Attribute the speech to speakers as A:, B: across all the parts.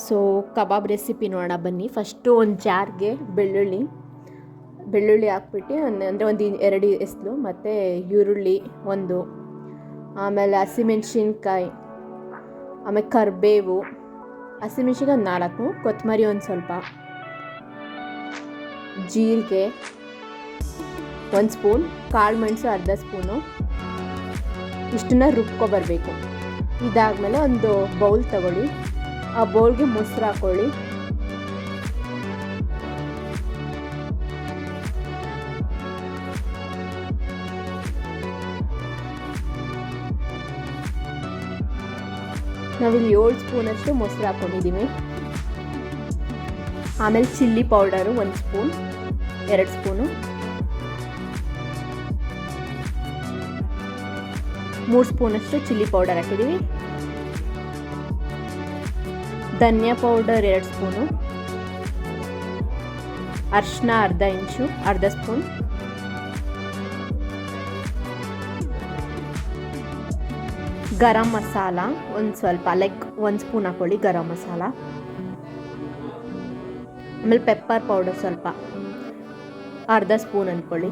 A: So ಕಬಾಬ್ recipe ನೋಡೋಣ ಬನ್ನಿ. First ಒಂದು ಜಾರ್ಗೆ ಬೆಳ್ಳುಳ್ಳಿ ಹಾಕ್ಬಿಟ್ಟು ಅಂದರೆ ಒಂದು 2 ಎಸ್ಲು, ಮತ್ತು ಈರುಳ್ಳಿ ಒಂದು, ಆಮೇಲೆ ಹಸಿಮೆಣ್ಸಿನ್ಕಾಯಿ, ಆಮೇಲೆ ಕರಿಬೇವು, ಹಸಿಮೆಣ್ಸಿನ್ಕಾಯಿ 4, ಕೊತ್ತಂಬರಿ ಒಂದು ಸ್ವಲ್ಪ, ಜೀರಿಗೆ 1 ಸ್ಪೂನ್, ಕಾಳು ಮೆಣಸು ಅರ್ಧ ಸ್ಪೂನು, ಇಷ್ಟನ್ನ ರುಬ್ಕೊಬರಬೇಕು. ಇದಾದಮೇಲೆ ಒಂದು ಬೌಲ್ ತಗೊಳ್ಳಿ, ಆ ಬೌಲ್ಗೆ ಮೊಸರು ಹಾಕ್ಕೊಳ್ಳಿ. ನಾವಿಲ್ಲಿ 7 ಸ್ಪೂನಷ್ಟು ಮೊಸರು ಹಾಕ್ಕೊಂಡಿದ್ದೀವಿ. ಆಮೇಲೆ ಚಿಲ್ಲಿ ಪೌಡರು 1 ಸ್ಪೂನ್, 2 ಸ್ಪೂನು, 3 ಸ್ಪೂನಷ್ಟು ಚಿಲ್ಲಿ ಪೌಡರ್ ಹಾಕಿದ್ದೀವಿ. ಧನಿಯಾ ಪೌಡರ್ 2 ಸ್ಪೂನು, ಅರಿಶಿನ ಅರ್ಧ ಸ್ಪೂನ್, ಗರಂ ಮಸಾಲ ಒಂದು ಸ್ವಲ್ಪ, ಲೈಕ್ 1 ಸ್ಪೂನ್ ಹಾಕ್ಕೊಳ್ಳಿ ಗರಂ ಮಸಾಲ. ಆಮೇಲೆ ಪೆಪ್ಪರ್ ಪೌಡರ್ ಸ್ವಲ್ಪ ಅರ್ಧ ಸ್ಪೂನ್ ಅಂದ್ಕೊಳ್ಳಿ.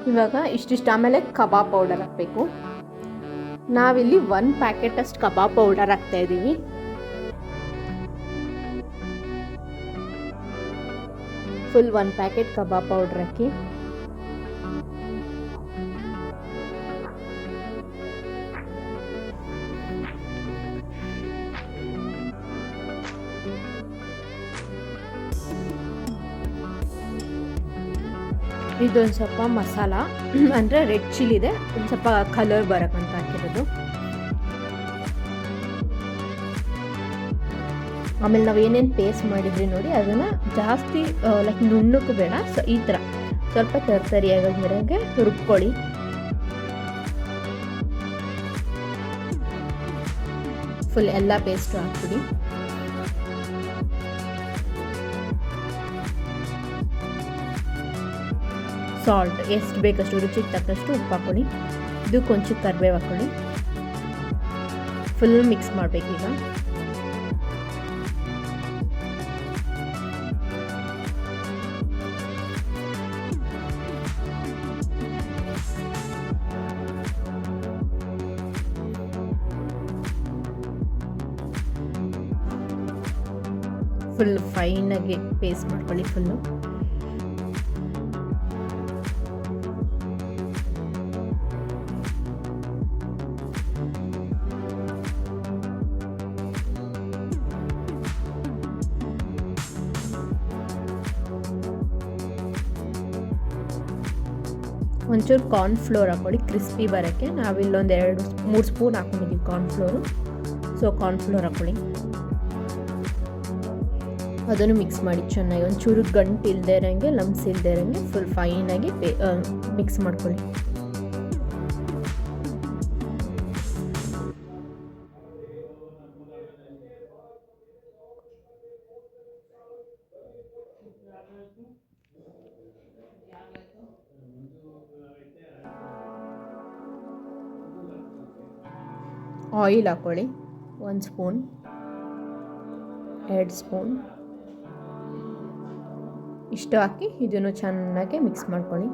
A: ಇವಾಗ ಇಷ್ಟಿಷ್ಟು. ಆಮೇಲೆ ಕಬಾಬ್ ಪೌಡರ್ ಹಾಕಬೇಕು. ನಾವಿಲ್ಲಿ 1 ಪ್ಯಾಕೆಟ್ ಅಷ್ಟು ಕಬಾಬ್ ಪೌಡರ್ ಹಾಕ್ತಾ ಇದ್ದೀವಿ. ಫುಲ್ 1 ಪ್ಯಾಕೆಟ್ ಕಬಾಬ್ ಪೌಡರ್ ಹಾಕಿ. ಇದೊಂದು ಸ್ವಲ್ಪ ಮಸಾಲ ಅಂದರೆ ರೆಡ್ ಚಿಲ್ಲಿ ಇದೆ, ಒಂದು ಸ್ವಲ್ಪ ಕಲರ್ ಬರೋಕ್ಕಂತ ಹಾಕಿರೋದು. ಆಮೇಲೆ ನಾವು ಏನೇನು ಪೇಸ್ಟ್ ಮಾಡಿದ್ರಿ ನೋಡಿ, ಅದನ್ನು ಜಾಸ್ತಿ ಲೈಕ್ ನುಣ್ಣಕ್ಕೂ ಬೇಡ, ಸೊ ಈ ಥರ ಸ್ವಲ್ಪ ತರಿಯಾಗೋದ್ಮೇಲೆ ರುಬ್ಕೊಳ್ಳಿ. ಫುಲ್ ಎಲ್ಲ ಪೇಸ್ಟು ಹಾಕ್ಬಿಡಿ. ಸಾಲ್ಟ್ ಎಷ್ಟು ಬೇಕಷ್ಟು, ರುಚಿಗೆ ತಕ್ಕಷ್ಟು ಉಪ್ಪು ಹಾಕ್ಕೊಳ್ಳಿ. ಇದು ಕೊಂಚ ಕರಿಬೇವು ಹಾಕ್ಕೊಳ್ಳಿ. ಫುಲ್ ಮಿಕ್ಸ್ ಮಾಡಬೇಕೀಗ. ಫುಲ್ ಫೈನಾಗಿ ಪೇಸ್ಟ್ ಮಾಡ್ಕೊಳ್ಳಿ ಫುಲ್ಲು. ಒಂಚೂರು ಕಾರ್ನ್ಫ್ಲೋರ್ ಹಾಕ್ಕೊಳ್ಳಿ ಕ್ರಿಸ್ಪಿ ಬರೋಕ್ಕೆ. ನಾವಿಲ್ಲೊಂದು 2-3 ಸ್ಪೂನ್ ಹಾಕ್ಕೊಂಡಿದ್ದೀವಿ ಕಾರ್ನ್ಫ್ಲೋರು. ಸೊ ಕಾರ್ನ್ಫ್ಲೋರ್ ಹಾಕ್ಕೊಳ್ಳಿ. ಅದನ್ನು ಮಿಕ್ಸ್ ಮಾಡಿ ಚೆನ್ನಾಗಿ, ಒಂಚೂರು ಗಂಟು ಇಲ್ಲದೆ ಇರೋಂಗೆ, ಲಮ್ಸ್ ಇಲ್ಲದೆ ಇರೋಂಗೆ ಫುಲ್ ಫೈನಾಗಿ ಮಿಕ್ಸ್ ಮಾಡ್ಕೊಳ್ಳಿ. ಆಯಿಲ್ ಹಾಕ್ಕೊಳ್ಳಿ 1 ಸ್ಪೂನ್, 2 ಸ್ಪೂನ್ ಇಷ್ಟು ಹಾಕಿ ಇದನ್ನು ಚೆನ್ನಾಗಿ ಮಿಕ್ಸ್ ಮಾಡ್ಕೊಳ್ಳಿ.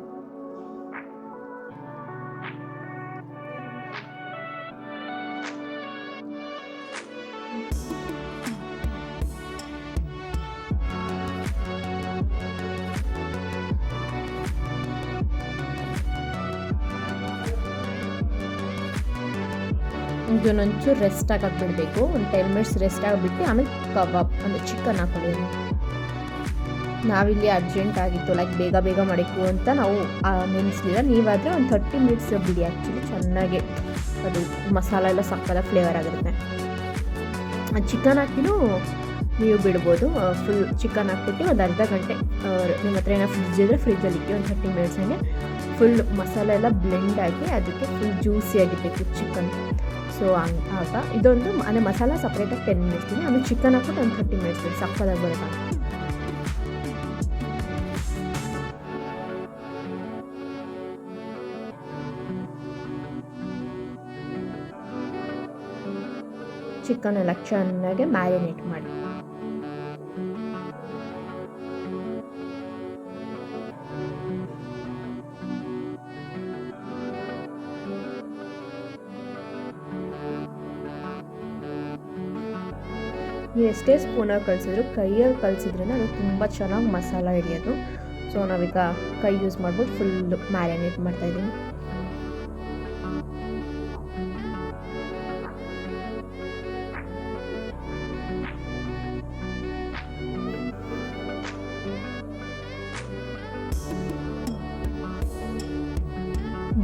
A: ಇದನ್ನೊಂಚೂರು ರೆಸ್ಟ್ ಆಗಕ್ಕೆ ಬಿಡಬೇಕು, ಒಂದು 10 ಮಿನಿಟ್ಸ್ ರೆಸ್ಟ್ ಆಗಿಬಿಟ್ಟು ಆಮೇಲೆ ಕಬಾಬ್ ಅಂದರೆ ಚಿಕನ್ ಹಾಕೊಳ್ಳಿ. ನಾವಿಲ್ಲಿ ಅರ್ಜೆಂಟ್ ಆಗಿತ್ತು, ಲೈಕ್ ಬೇಗ ಮಾಡಬೇಕು ಅಂತ ನಾವು ನೆನೆಸಲಿಲ್ಲ. ನೀವಾದರೆ ಒಂದು 30 ಮಿನಿಟ್ಸ್ ಬಿಡಿ. ಆ್ಯಕ್ಚುಲಿ ಚೆನ್ನಾಗಿ ಅದು ಮಸಾಲ ಎಲ್ಲ ಸಕ್ಕದ ಫ್ಲೇವರ್ ಆಗಿರುತ್ತೆ. ಚಿಕನ್ ಹಾಕಿನೂ ನೀವು ಬಿಡ್ಬೋದು. ಫುಲ್ ಚಿಕನ್ ಹಾಕ್ಬಿಟ್ಟು ಒಂದು ಅರ್ಧ ಗಂಟೆ ನಿಮ್ಮ ಹತ್ರ ಏನೋ ಫ್ರಿಜ್ ಇದ್ದರೆ ಫ್ರಿಜ್ಜಲ್ಲಿ ಇಕ್ಕಿ ಒಂದು 30 ಮಿನಿಟ್ಸ್ ಹಂಗೆ ಫುಲ್ ಮಸಾಲ ಎಲ್ಲ ಬ್ಲೆಂಡ್ ಆಗಿ ಅದಕ್ಕೆ ಫುಲ್ ಜ್ಯೂಸಿ ಆಗಿರಬೇಕು ಚಿಕನ್. ಸೊ ಆಗ ಇದೊಂದು ಅಂದರೆ ಮಸಾಲ ಸಪ್ರೇಟಾಗಿ 10 ಮಿನಿಟ್ಸ್ ಬಿಡಿ, ಆಮೇಲೆ ಚಿಕನ್ ಹಾಕ್ಬಿಟ್ಟು ಒಂದು 30 ಮಿನಿಟ್ಸ್ ಬಿಡಿ, ಸಕ್ಕದಾಗಿ ಬರುತ್ತೆ. ಚಿಕನ್ ಎಲ್ಲ ಚೆನ್ನಾಗಿ ಮ್ಯಾರಿನೇಟ್ ಮಾಡಿ. ನೀವು ಎಷ್ಟೇ ಸ್ಪೂನಲ್ಲಿ ಕಳಿಸಿದ್ರು ಕೈಯಲ್ಲಿ ಕಳಿಸಿದ್ರೇ ಅದು ತುಂಬ ಚೆನ್ನಾಗಿ ಮಸಾಲ ಹಿಡಿಯೋದು. ಸೊ ನಾವೀಗ ಕೈ ಯೂಸ್ ಮಾಡ್ಬಿಟ್ಟು ಫುಲ್ ಮ್ಯಾರಿನೇಟ್ ಮಾಡ್ತಾಯಿದ್ದೀನಿ.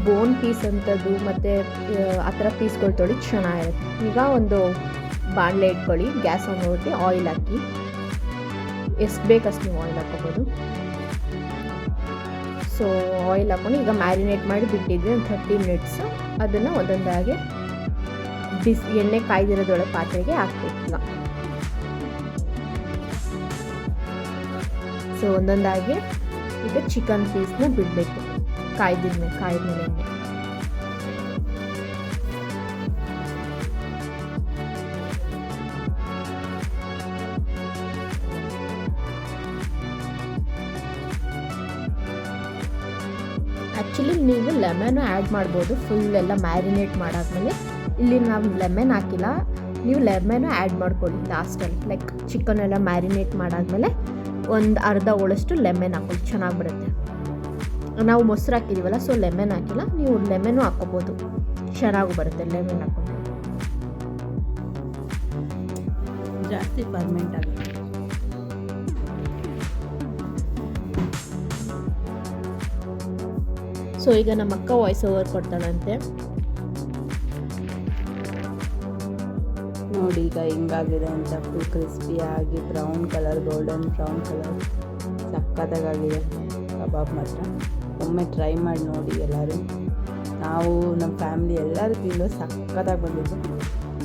A: ಬೋನ್ ಪೀಸ್ ಅಂಥದ್ದು ಮತ್ತು ಆ ಥರ ಪೀಸ್ಗಳು ತೊಳಿ ಚೆನ್ನಾಗಿರುತ್ತೆ. ಈಗ ಒಂದು ಬಾಣಲೆ ಇಟ್ಕೊಳ್ಳಿ, ಗ್ಯಾಸ್ ಆನ್ ಮಾಡಿ ಆಯಿಲ್ ಹಾಕಿ, ಎಷ್ಟು ಬೇಕಷ್ಟು ನೀವು ಆಯಿಲ್ ಹಾಕೋಬೋದು. ಸೊ ಆಯಿಲ್ ಹಾಕೊಂಡು ಈಗ ಮ್ಯಾರಿನೇಟ್ ಮಾಡಿ ಬಿಟ್ಟಿದ್ವಿ ಒಂದು 30 ಮಿನಿಟ್ಸು. ಅದನ್ನು ಒಂದೊಂದಾಗಿ ಎಣ್ಣೆ ಕಾಯ್ದಿರೋದೊಳಗೆ ಪಾತ್ರೆಗೆ ಹಾಕ್ಬೇಕೀಗ. ಸೊ ಒಂದೊಂದಾಗಿ ಈಗ ಚಿಕನ್ ಪೀಸ್ನ ಬಿಡಬೇಕು ಕಾಯ್ದ್ಮೇಲೆ ಎಣ್ಣೆ. ಆ್ಯಕ್ಚುಲಿ ನೀವು ಲೆಮನ್ನು ಆ್ಯಡ್ ಮಾಡ್ಬೋದು ಫುಲ್ ಎಲ್ಲ ಮ್ಯಾರಿನೇಟ್ ಮಾಡಾದ್ಮೇಲೆ. ಇಲ್ಲಿ ನಾವು ಲೆಮನ್ ಹಾಕಿಲ್ಲ, ನೀವು ಲೆಮನ್ನು ಆ್ಯಡ್ ಮಾಡ್ಕೊಳ್ಳಿ ಲಾಸ್ಟಲ್ಲಿ. ಲೈಕ್ ಚಿಕನ್ ಎಲ್ಲ ಮ್ಯಾರಿನೇಟ್ ಮಾಡಾದ್ಮೇಲೆ ಒಂದು ಅರ್ಧ ಹೋಳಷ್ಟು ಲೆಮನ್ ಹಾಕೊಳ್ಳಿ, ಚೆನ್ನಾಗಿ ಬರುತ್ತೆ. ನಾವು ಮೊಸರು ಹಾಕಿದ್ದೀವಲ್ಲ, ಸೊ ಲೆಮನ್ ಹಾಕಿಲ್ಲ, ನೀವು ಲೆಮನ್ನು ಹಾಕ್ಕೋಬೋದು, ಚೆನ್ನಾಗಿ ಬರುತ್ತೆ ಲೆಮನ್ ಹಾಕ್ಕೊಂಡು.
B: ಜಾಸ್ತಿ ಪರ್ಮೆಂಟ್ ಆಗುತ್ತೆ.
A: ಸೊ ಈಗ ನಮ್ಮ ಅಕ್ಕ ವಾಯ್ಸ್ ಓವರ್ ಕೊಡ್ತಾಳಂತೆ.
B: ನೋಡಿ ಈಗ ಹಿಂಗಾಗಿದೆ ಅಂತ, ಫುಲ್ ಕ್ರಿಸ್ಪಿಯಾಗಿ brown colour, golden brown colour ಸಕ್ಕತ್ತಾಗಿದೆ ಕಬಾಬ್ ಮಾತ್ರ. ಒಮ್ಮೆ ಟ್ರೈ ಮಾಡಿ ನೋಡಿ ಎಲ್ಲರೂ. ನಾವು ನಮ್ಮ ಫ್ಯಾಮಿಲಿ ಎಲ್ಲರೂ ತಿಂದು ಸಕ್ಕತ್ತಾಗಿ ಬಂದಿದ್ದು.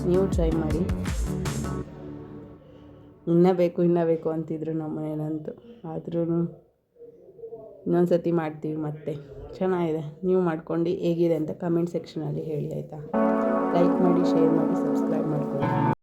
B: ನೀವು ಟ್ರೈ ಮಾಡಿ. ಇನ್ನೂ ಬೇಕು ಅಂತಿದ್ರು ನಮ್ಮ ಮನೇಲಂತೂ. ಆದ್ರೂ ಇನ್ನೊಂದು ಸತಿ ಮಾಡ್ತೀವಿ ಮತ್ತೆ. ಚೆನ್ನಾಗಿದೆ, ನೀವು ಮಾಡ್ಕೊಂಡು ಹೇಗಿದೆ ಅಂತ ಕಮೆಂಟ್ ಸೆಕ್ಷನಲ್ಲಿ ಹೇಳಿ ಆಯಿತಾ. ಲೈಕ್ ಮಾಡಿ, ಶೇರ್ ಮಾಡಿ, ಸಬ್ಸ್ಕ್ರೈಬ್ ಮಾಡ್ಕೊಳ್ಳಿ.